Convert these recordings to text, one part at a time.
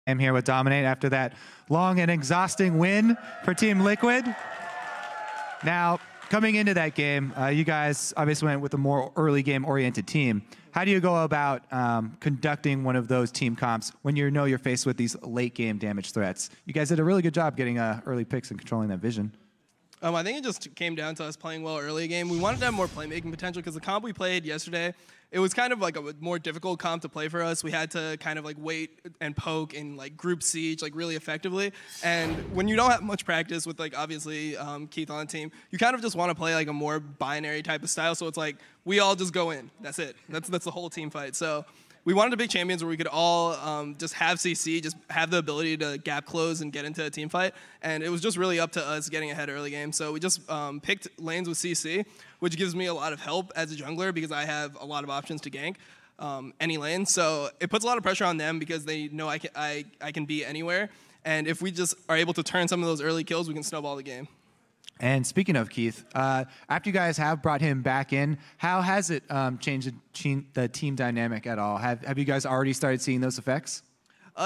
I'm here with Dominate after that long and exhausting win for Team Liquid. Now, coming into that game, you guys obviously went with a more early game-oriented team. How do you go about conducting one of those team comps when you know you're faced with these late-game damage threats? You guys did a really good job getting early picks and controlling that vision. I think it just came down to us playing well early game. We wanted to have more playmaking potential because the comp we played yesterday, it was kind of like a more difficult comp to play for us. We had to kind of like wait and poke and like group siege like really effectively. And when you don't have much practice with like obviously Keith on the team, you kind of just want to play like a more binary type of style. So it's like we all just go in. That's it. That's the whole team fight. So we wanted to be champions where we could all just have CC, just have the ability to gap close and get into a team fight. And it was just really up to us getting ahead early game. So we just picked lanes with CC, which gives me a lot of help as a jungler because I have a lot of options to gank any lane. So it puts a lot of pressure on them because they know I can be anywhere. And if we just are able to turn some of those early kills, we can snowball the game. And speaking of Keith, after you guys have brought him back in, how has it changed the team dynamic at all? Have you guys already started seeing those effects?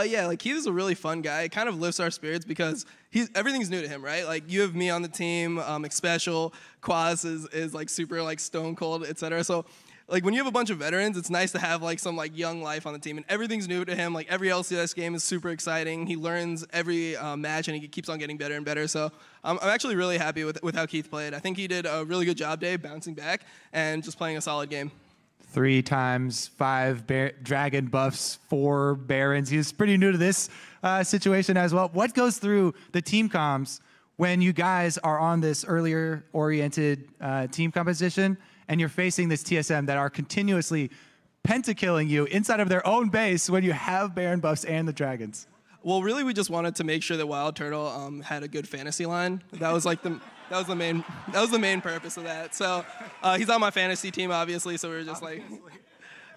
Yeah, like Keith is a really fun guy. It kind of lifts our spirits because everything's new to him, right? Like you have me on the team, Special, Quas is like super like stone cold, etc. So like when you have a bunch of veterans, it's nice to have like some like young life on the team, and everything's new to him. Like every LCS game is super exciting. He learns every match, and he keeps on getting better and better. So I'm actually really happy with how Keith played. I think he did a really good job today, bouncing back and just playing a solid game. 3 times 5 dragon buffs, 4 barons. He's pretty new to this situation as well. What goes through the team comms when you guys are on this earlier oriented team composition and you're facing this TSM that are continuously pentakilling you inside of their own base when you have baron buffs and the dragons? Well, really, we just wanted to make sure that Wild Turtle had a good fantasy line. That was like that was the main purpose of that. So he's on my fantasy team, obviously. So we were just like,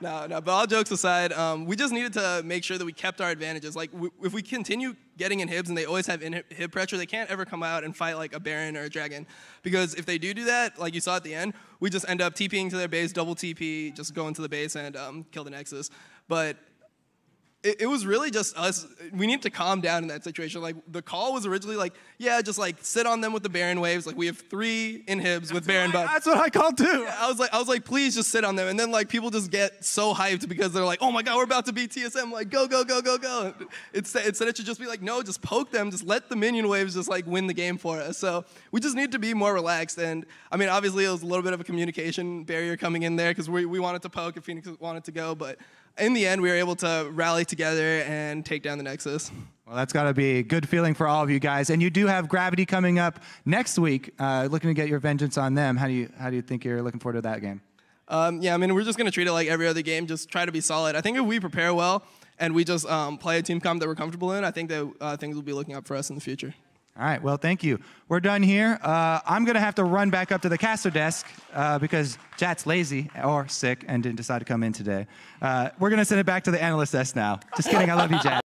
no. But all jokes aside, we just needed to make sure that we kept our advantages. Like if we continue getting inhibs and they always have inhib pressure, they can't ever come out and fight like a baron or a dragon. Because if they do that, like you saw at the end, we just end up TPing to their base, double TP, just go into the base and kill the Nexus. But it was really just us. We need to calm down in that situation. Like the call was originally like, yeah, just like sit on them with the Baron waves. Like we have 3 inhibs with Baron buff. That's what I called too. Yeah, I was like, please just sit on them. And then like people just get so hyped because they're like, oh my god, we're about to beat TSM. Like go. Instead it should just be like, no, just poke them. Just let the minion waves just like win the game for us. So we just need to be more relaxed. And I mean, obviously it was a little bit of a communication barrier coming in there because we wanted to poke if Phoenix wanted to go, but in the end, we were able to rally together and take down the Nexus. Well, that's got to be a good feeling for all of you guys. And you do have Gravity coming up next week, looking to get your vengeance on them. How do you think you're looking forward to that game? Yeah, I mean, we're just going to treat it like every other game, just try to be solid. I think if we prepare well and we just play a team comp that we're comfortable in, I think that things will be looking up for us in the future. All right, well, thank you. We're done here. I'm going to have to run back up to the caster desk because Jat's lazy or sick and didn't decide to come in today. We're going to send it back to the analyst desk now. Just kidding, I love you, Jat.